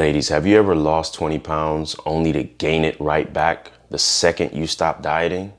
Ladies, have you ever lost 20 pounds only to gain it right back the second you stop dieting?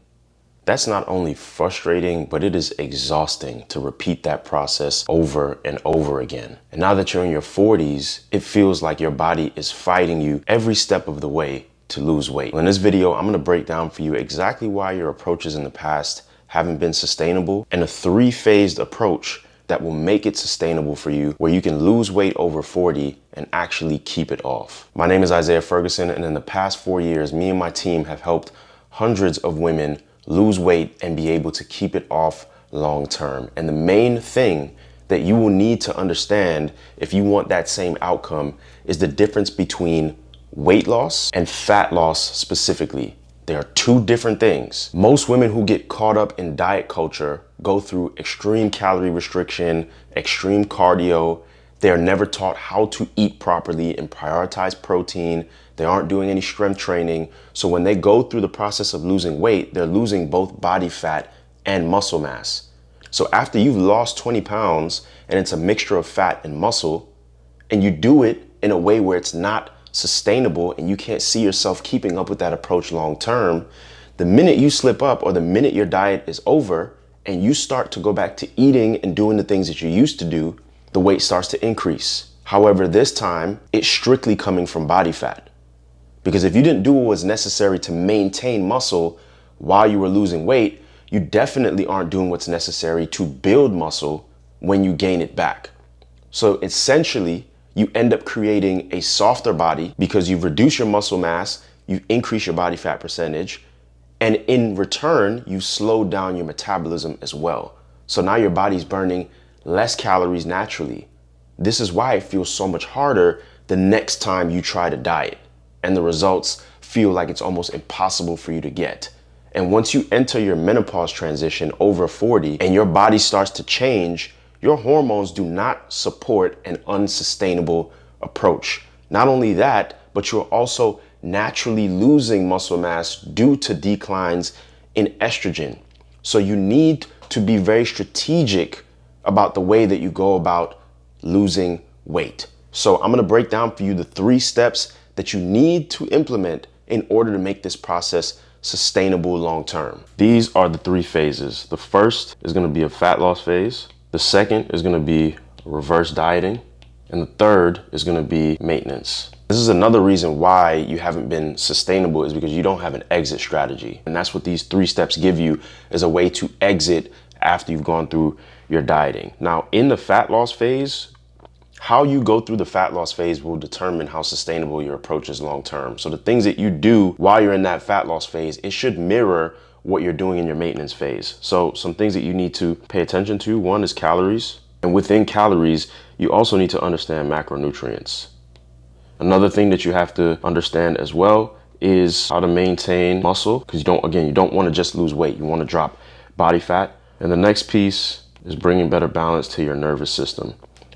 That's not only frustrating, but it is exhausting to repeat that process over and over again. And now that you're in your 40s, it feels like your body is fighting you every step of the way to lose weight. In this video, I'm gonna break down for you exactly why your approaches in the past haven't been sustainable and a 3-phased approach that will make it sustainable for you, where you can lose weight over 40 and actually keep it off. My name is Isaiah Ferguson, and in the past 4 years, me and my team have helped hundreds of women lose weight and be able to keep it off long term. And the main thing that you will need to understand if you want that same outcome is the difference between weight loss and fat loss specifically. They are two different things. Most women who get caught up in diet culture go through extreme calorie restriction, extreme cardio. They are never taught how to eat properly and prioritize protein. They aren't doing any strength training. So when they go through the process of losing weight, they're losing both body fat and muscle mass. So after you've lost 20 pounds and it's a mixture of fat and muscle, and you do it in a way where it's not sustainable and you can't see yourself keeping up with that approach long term, the minute you slip up or the minute your diet is over and you start to go back to eating and doing the things that you used to do, the weight starts to increase. However, this time it's strictly coming from body fat. Because if you didn't do what was necessary to maintain muscle while you were losing weight, you definitely aren't doing what's necessary to build muscle when you gain it back. So essentially, you end up creating a softer body because you've reduced your muscle mass, you've increased your body fat percentage, and in return, you slowed down your metabolism as well. So now your body's burning less calories naturally. This is why it feels so much harder the next time you try to diet, and the results feel like it's almost impossible for you to get. And once you enter your menopause transition over 40 and your body starts to change, your hormones do not support an unsustainable approach. Not only that, but you're also naturally losing muscle mass due to declines in estrogen. So you need to be very strategic about the way that you go about losing weight. So I'm gonna break down for you the 3 steps that you need to implement in order to make this process sustainable long term. These are the 3 phases. The first is gonna be a fat loss phase. The second is gonna be reverse dieting. And the third is gonna be maintenance. This is another reason why you haven't been sustainable, is because you don't have an exit strategy. And that's what these 3 steps give you, is a way to exit after you've gone through your dieting. Now, in the fat loss phase, how you go through the fat loss phase will determine how sustainable your approach is long term. So the things that you do while you're in that fat loss phase, it should mirror what you're doing in your maintenance phase. So some things that you need to pay attention to, one is calories. And within calories, you also need to understand macronutrients. Another thing that you have to understand as well is how to maintain muscle, because you don't want to just lose weight. You want to drop body fat. And the next piece is bringing better balance to your nervous system.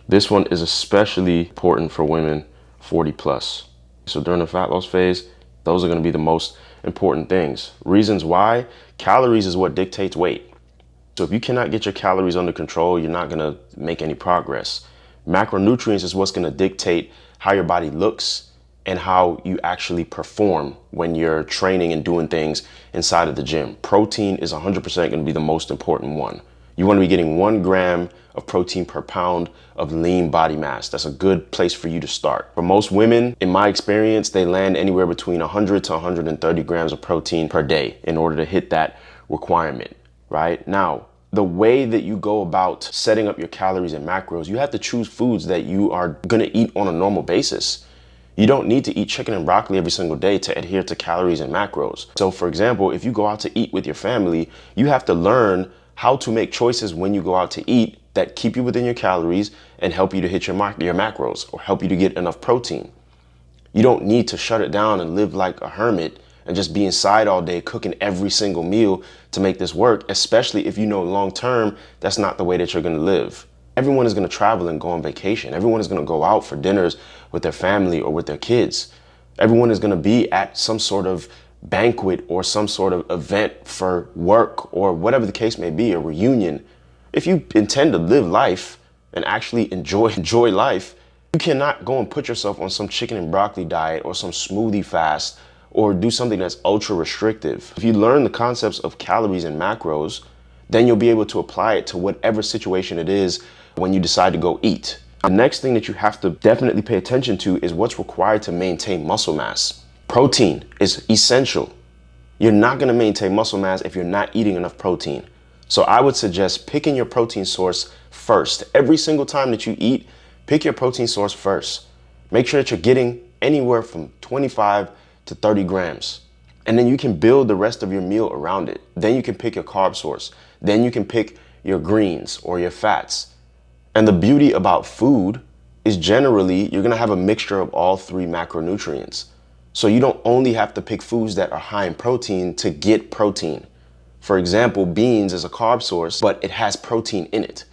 This one is especially important for women 40 plus. So during the fat loss phase, those are going to be the most important things. Reasons why: calories is what dictates weight. So if you cannot get your calories under control, you're not going to make any progress. Macronutrients is what's going to dictate how your body looks and how you actually perform when you're training and doing things inside of the gym. Protein is 100% going to be the most important one. You want to be getting 1 gram of protein per pound of lean body mass. That's a good place for you to start. For most women, in my experience, they land anywhere between 100 to 130 grams of protein per day in order to hit that requirement, right? Now, the way that you go about setting up your calories and macros, you have to choose foods that you are going to eat on a normal basis. You don't need to eat chicken and broccoli every single day to adhere to calories and macros. So for example, if you go out to eat with your family, you have to learn how to make choices when you go out to eat that keep you within your calories and help you to hit your macros, or help you to get enough protein. You don't need to shut it down and live like a hermit and just be inside all day cooking every single meal to make this work, especially if you know long term that's not the way that you're going to live. Everyone is going to travel and go on vacation. Everyone is going to go out for dinners with their family or with their kids. Everyone is going to be at some sort of banquet or some sort of event for work or whatever the case may be, a reunion. If you intend to live life and actually enjoy life, You cannot go and put yourself on some chicken and broccoli diet or some smoothie fast or do something that's ultra restrictive. If you learn the concepts of calories and macros, then you'll be able to apply it to whatever situation it is when you decide to go eat. The next thing that you have to definitely pay attention to is what's required to maintain muscle mass. Protein is essential. You're not gonna maintain muscle mass if you're not eating enough protein. So I would suggest picking your protein source first. Every single time that you eat, pick your protein source first. Make sure that you're getting anywhere from 25 to 30 grams. And then you can build the rest of your meal around it. Then you can pick your carb source. Then you can pick your greens or your fats. And the beauty about food is generally you're gonna have a mixture of all three macronutrients. So you don't only have to pick foods that are high in protein to get protein. For example, beans is a carb source, but it has protein in it.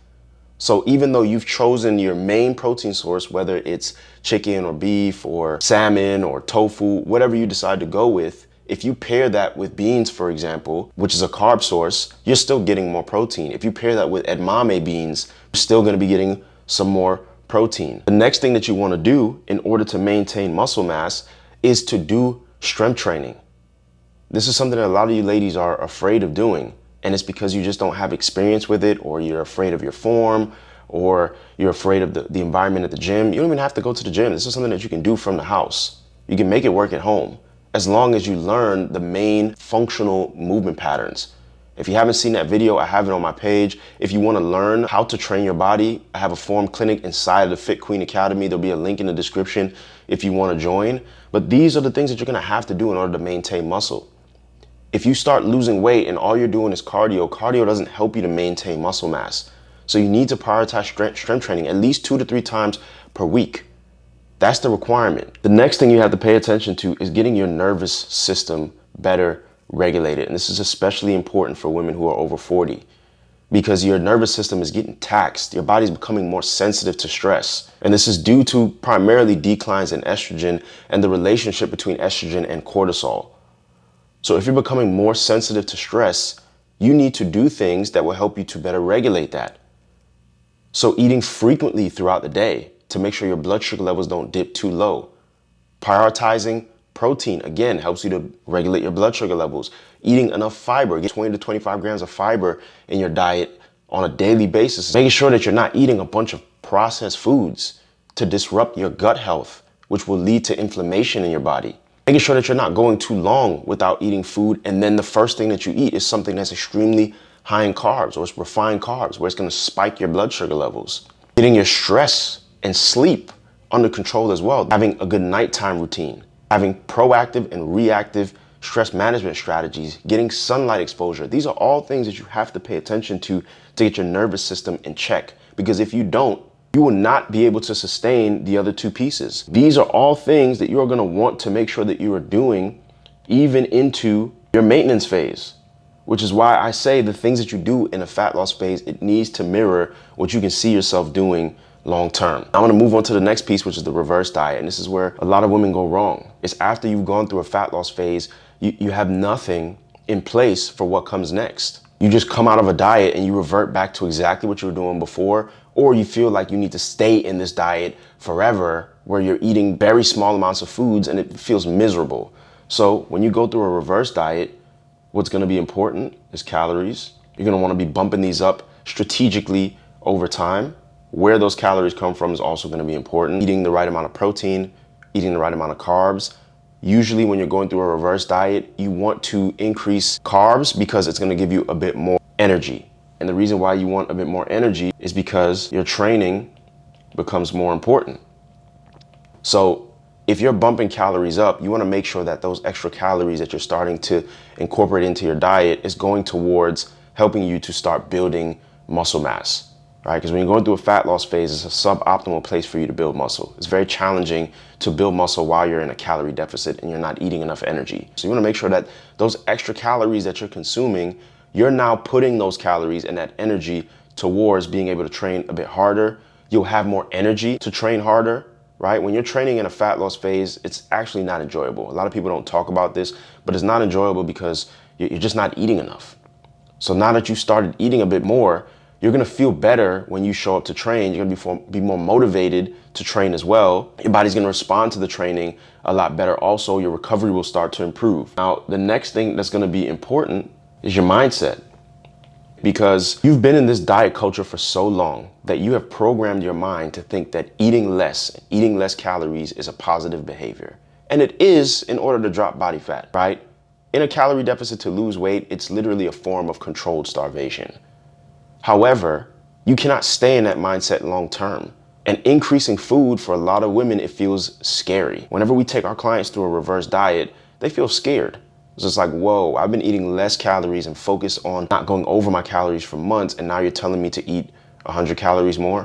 So even though you've chosen your main protein source, whether it's chicken or beef or salmon or tofu, whatever you decide to go with, if you pair that with beans, for example, which is a carb source, you're still getting more protein. If you pair that with edamame beans, you're still gonna be getting some more protein. The next thing that you wanna do in order to maintain muscle mass is to do strength training. This is something that a lot of you ladies are afraid of doing. And it's because you just don't have experience with it, or you're afraid of your form, or you're afraid of the environment at the gym. You don't even have to go to the gym. This is something that you can do from the house. You can make it work at home, as long as you learn the main functional movement patterns. If you haven't seen that video, I have it on my page. If you want to learn how to train your body, I have a form clinic inside of the Fit Queen Academy. There'll be a link in the description if you want to join. But these are the things that you're going to have to do in order to maintain muscle. If you start losing weight and all you're doing is cardio doesn't help you to maintain muscle mass. So you need to prioritize strength training at least 2 to 3 times per week. That's the requirement. The next thing you have to pay attention to is getting your nervous system better regulated. And this is especially important for women who are over 40, because your nervous system is getting taxed. Your body's becoming more sensitive to stress. And this is due to primarily declines in estrogen and the relationship between estrogen and cortisol. So if you're becoming more sensitive to stress, you need to do things that will help you to better regulate that. So eating frequently throughout the day to make sure your blood sugar levels don't dip too low. Prioritizing protein, again, helps you to regulate your blood sugar levels. Eating enough fiber, get 20 to 25 grams of fiber in your diet on a daily basis. Making sure that you're not eating a bunch of processed foods to disrupt your gut health, which will lead to inflammation in your body. Making sure that you're not going too long without eating food, and then the first thing that you eat is something that's extremely high in carbs, or it's refined carbs, where it's gonna spike your blood sugar levels. Getting your stress and sleep under control as well. Having a good nighttime routine. Having proactive and reactive stress management strategies. Getting sunlight exposure. These are all things that you have to pay attention to get your nervous system in check. Because if you don't, you will not be able to sustain the other two pieces. These are all things that you're gonna want to make sure that you are doing even into your maintenance phase, which is why I say the things that you do in a fat loss phase, it needs to mirror what you can see yourself doing long term. I'm gonna move on to the next piece, which is the reverse diet. And this is where a lot of women go wrong. It's after you've gone through a fat loss phase, you have nothing in place for what comes next. You just come out of a diet and you revert back to exactly what you were doing before, or you feel like you need to stay in this diet forever where you're eating very small amounts of foods and it feels miserable. So when you go through a reverse diet, what's gonna be important is calories. You're gonna wanna be bumping these up strategically over time. Where those calories come from is also gonna be important. Eating the right amount of protein, eating the right amount of carbs. Usually when you're going through a reverse diet, you want to increase carbs because it's gonna give you a bit more energy. And the reason why you want a bit more energy is because your training becomes more important. So if you're bumping calories up, you wanna make sure that those extra calories that you're starting to incorporate into your diet is going towards helping you to start building muscle mass. Right? Because when you're going through a fat loss phase, it's a suboptimal place for you to build muscle. It's very challenging to build muscle while you're in a calorie deficit and you're not eating enough energy. So you want to make sure that those extra calories that you're consuming, you're now putting those calories and that energy towards being able to train a bit harder. You'll have more energy to train harder, right? When you're training in a fat loss phase, it's actually not enjoyable. A lot of people don't talk about this, but it's not enjoyable because you're just not eating enough. So now that you started eating a bit more, You're gonna feel better when you show up to train. You're gonna be more motivated to train as well. Your body's gonna respond to the training a lot better. Also, your recovery will start to improve. Now, the next thing that's gonna be important is your mindset. Because you've been in this diet culture for so long that you have programmed your mind to think that eating less calories is a positive behavior. And it is in order to drop body fat, right? In a calorie deficit to lose weight, it's literally a form of controlled starvation. However, you cannot stay in that mindset long term. And increasing food for a lot of women, it feels scary. Whenever we take our clients through a reverse diet, they feel scared. It's just like, whoa, I've been eating less calories and focused on not going over my calories for months, and now you're telling me to eat 100 calories more?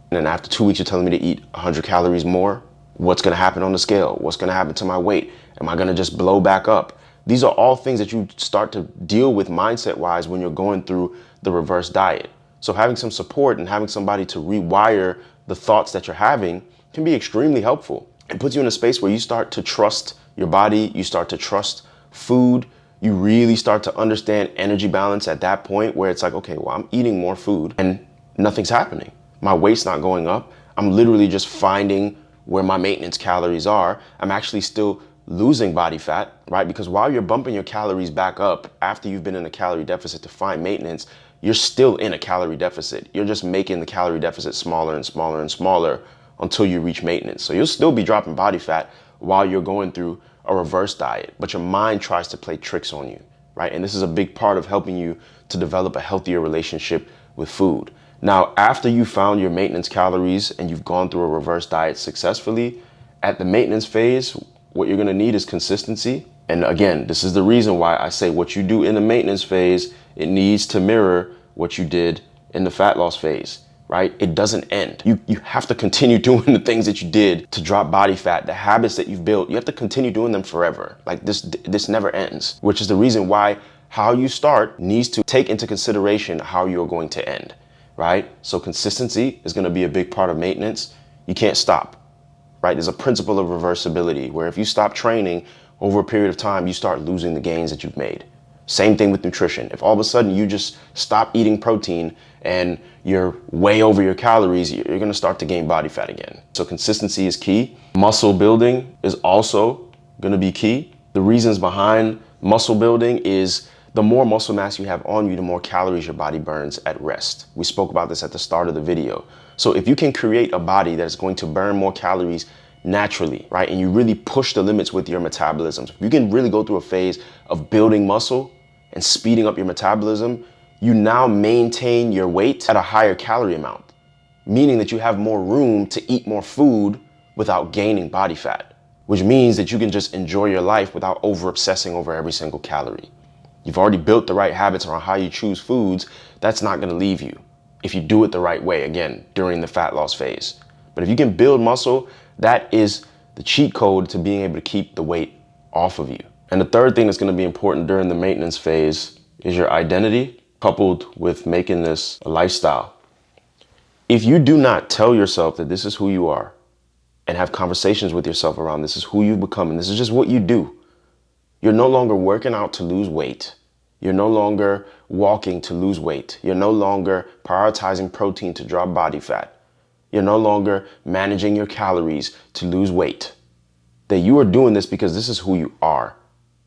And then after 2 weeks, you're telling me to eat 100 calories more? What's gonna happen on the scale? What's gonna happen to my weight? Am I gonna just blow back up? These are all things that you start to deal with mindset-wise when you're going through the reverse diet. So having some support and having somebody to rewire the thoughts that you're having can be extremely helpful. It puts you in a space where you start to trust your body, you start to trust food, you really start to understand energy balance at that point where it's like, okay, well, I'm eating more food and nothing's happening. My weight's not going up. I'm literally just finding where my maintenance calories are. I'm actually still losing body fat, right? Because while you're bumping your calories back up after you've been in a calorie deficit to find maintenance, you're still in a calorie deficit. You're just making the calorie deficit smaller and smaller and smaller until you reach maintenance. So you'll still be dropping body fat while you're going through a reverse diet, but your mind tries to play tricks on you, right? And this is a big part of helping you to develop a healthier relationship with food. Now, after you found your maintenance calories and you've gone through a reverse diet successfully, at the maintenance phase, what you're gonna need is consistency. And again, this is the reason why I say what you do in the maintenance phase, it needs to mirror what you did in the fat loss phase, right? It doesn't end. You have to continue doing the things that you did to drop body fat, the habits that you've built. You have to continue doing them forever. Like this never ends, which is the reason why how you start needs to take into consideration how you're going to end, right? So consistency is gonna be a big part of maintenance. You can't stop, right? There's a principle of reversibility where if you stop training over a period of time, you start losing the gains that you've made. Same thing with nutrition. If all of a sudden you just stop eating protein and you're way over your calories, you're gonna start to gain body fat again. So consistency is key. Muscle building is also gonna be key. The reasons behind muscle building is the more muscle mass you have on you, the more calories your body burns at rest. We spoke about this at the start of the video. So if you can create a body that's going to burn more calories naturally, right? And you really push the limits with your metabolism. You can really go through a phase of building muscle and speeding up your metabolism. You now maintain your weight at a higher calorie amount, meaning that you have more room to eat more food without gaining body fat, which means that you can just enjoy your life without over obsessing over every single calorie. You've already built the right habits around how you choose foods. That's not gonna leave you if you do it the right way, again, during the fat loss phase. But if you can build muscle, that is the cheat code to being able to keep the weight off of you. And the third thing that's gonna be important during the maintenance phase is your identity, coupled with making this a lifestyle. If you do not tell yourself that this is who you are and have conversations with yourself around this is who you've become and this is just what you do, you're no longer working out to lose weight. You're no longer walking to lose weight. You're no longer prioritizing protein to drop body fat. You're no longer managing your calories to lose weight. That you are doing this because this is who you are.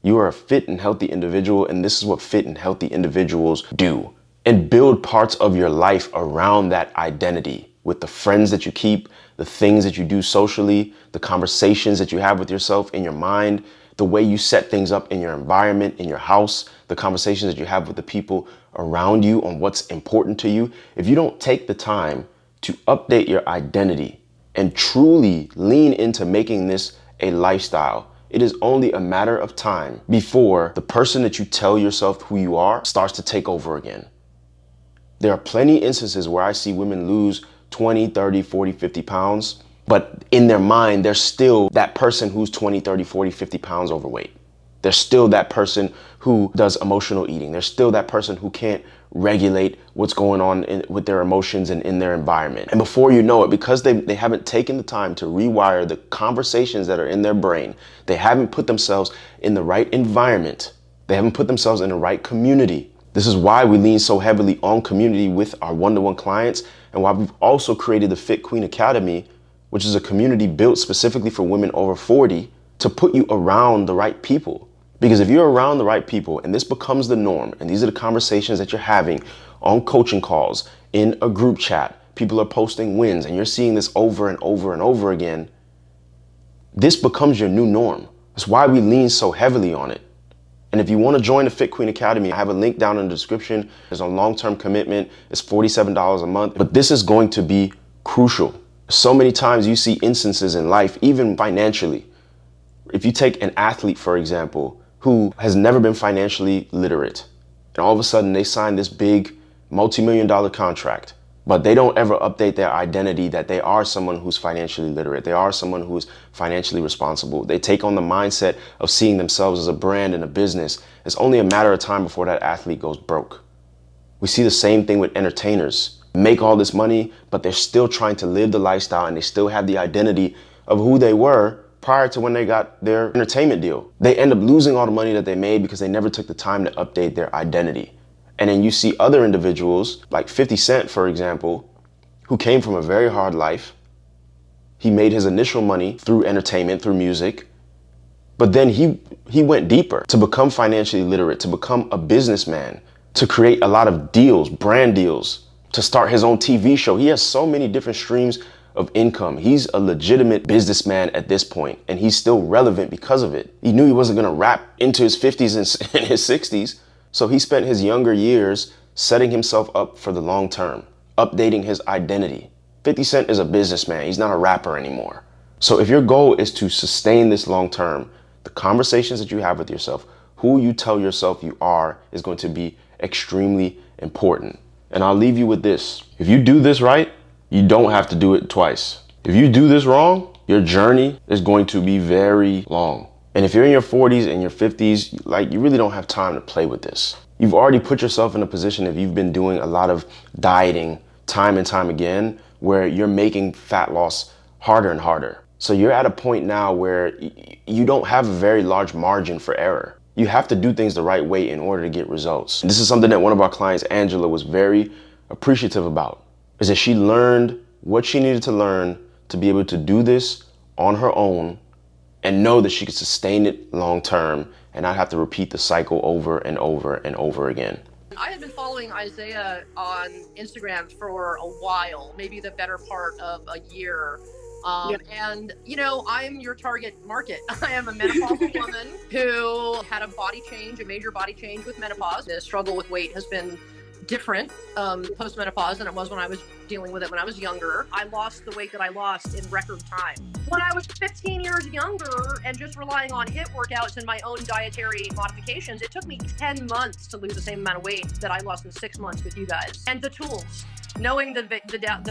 You are a fit and healthy individual, and this is what fit and healthy individuals do. And build parts of your life around that identity with the friends that you keep, the things that you do socially, the conversations that you have with yourself in your mind, the way you set things up in your environment, in your house, the conversations that you have with the people around you on what's important to you. If you don't take the time to update your identity and truly lean into making this a lifestyle, it is only a matter of time before the person that you tell yourself who you are starts to take over again. There are plenty of instances where I see women lose 20, 30, 40, 50 pounds, but in their mind, they're still that person who's 20, 30, 40, 50 pounds overweight. They're still that person who does emotional eating. They're still that person who can't regulate what's going on with their emotions and in their environment. And before you know it, because they haven't taken the time to rewire the conversations that are in their brain, they haven't put themselves in the right environment, they haven't put themselves in the right community, This is why we lean so heavily on community with our one-to-one clients, and why we've also created the Fit Queen Academy, which is a community built specifically for women over 40 to put you around the right people. Because if you're around the right people and this becomes the norm, and these are the conversations that you're having on coaching calls, in a group chat, people are posting wins, and you're seeing this over and over and over again, this becomes your new norm. That's why we lean so heavily on it. And if you want to join the Fit Queen Academy, I have a link down in the description. There's a long-term commitment. It's $47 a month, but this is going to be crucial. So many times you see instances in life, even financially. If you take an athlete, for example, who has never been financially literate, and all of a sudden they sign this big multi-million-dollar contract, but they don't ever update their identity that they are someone who's financially literate. They are someone who's financially responsible. They take on the mindset of seeing themselves as a brand and a business. It's only a matter of time before that athlete goes broke. We see the same thing with entertainers. Make all this money, but they're still trying to live the lifestyle, and they still have the identity of who they were prior to when they got their entertainment deal. They end up losing all the money that they made because they never took the time to update their identity. And then you see other individuals, like 50 Cent, for example, who came from a very hard life. He made his initial money through entertainment, through music, but then he went deeper to become financially literate, to become a businessman, to create a lot of deals, brand deals, to start his own TV show. He has so many different streams of income. He's a legitimate businessman at this point, and he's still relevant because of it. He knew he wasn't gonna rap into his 50s and his 60s. So he spent his younger years setting himself up for the long term, updating his identity. 50 Cent is a businessman. He's not a rapper anymore. So if your goal is to sustain this long term, the conversations that you have with yourself, who you tell yourself you are, is going to be extremely important. And I'll leave you with this. If you do this right, you don't have to do it twice. If you do this wrong, your journey is going to be very long. And if you're in your 40s and your 50s, like, you really don't have time to play with this. You've already put yourself in a position, if you've been doing a lot of dieting time and time again, where you're making fat loss harder and harder. So you're at a point now where you don't have a very large margin for error. You have to do things the right way in order to get results. And this is something that one of our clients, Angela, was very appreciative about, is that she learned what she needed to learn to be able to do this on her own and know that she could sustain it long term and not have to repeat the cycle over and over and over again. I have been following Isaiah on Instagram for a while, maybe the better part of a year. And, you know, I'm your target market. I am a menopausal woman who had a body change, a major body change with menopause. The struggle with weight has been different post-menopause than it was when I was dealing with it when I was younger. I lost the weight that I lost in record time. When I was 15 years younger and just relying on HIIT workouts and my own dietary modifications, it took me 10 months to lose the same amount of weight that I lost in 6 months with you guys. And the tools, knowing the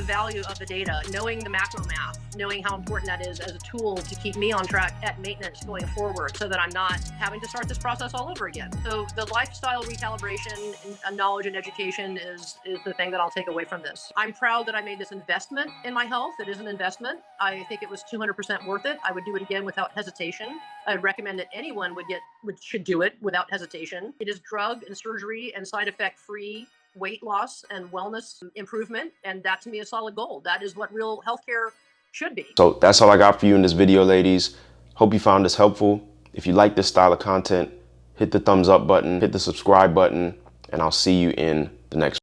value of the data, knowing the macro math, knowing how important that is as a tool to keep me on track at maintenance going forward so that I'm not having to start this process all over again. So the lifestyle recalibration and knowledge and education is the thing that I'll take away from this. I'm proud that I made this investment in my health. It is an investment. I think it was 200% worth it. I would do it again without hesitation. I recommend that anyone should do it without hesitation. It is drug and surgery and side effect free weight loss and wellness improvement. And that to me is solid gold. That is what real healthcare should be. So that's all I got for you in this video, ladies. Hope you found this helpful. If you like this style of content, hit the thumbs up button, hit the subscribe button, and I'll see you in the next